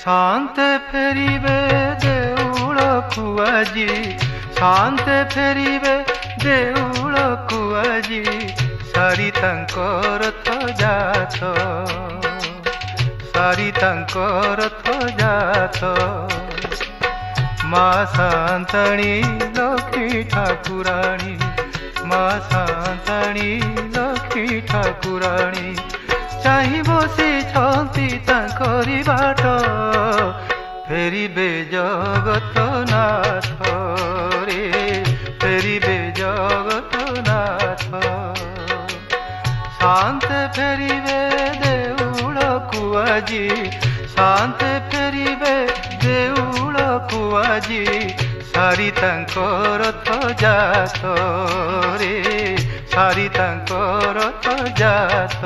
शांते फेरिबे देउळकु आजी शांते फेरिबे देउळकु आजी सारी तांकर रथ जात सारी तांकर रथ जात माँ शांताणी लक्ष्मी ठाकुराणी माँ शांताणी लक्ष्मी ठाकुराणी चाहि बसी छंती तांकरी बाट फेरिबे जगतनाथ रे फेरिबे जगतनाथ शांते फेरिबे देउळकु आजी शांते फेरिबे देउळकु आजी सारी तांकर रथ जात रे सारी तांकर रथ जात।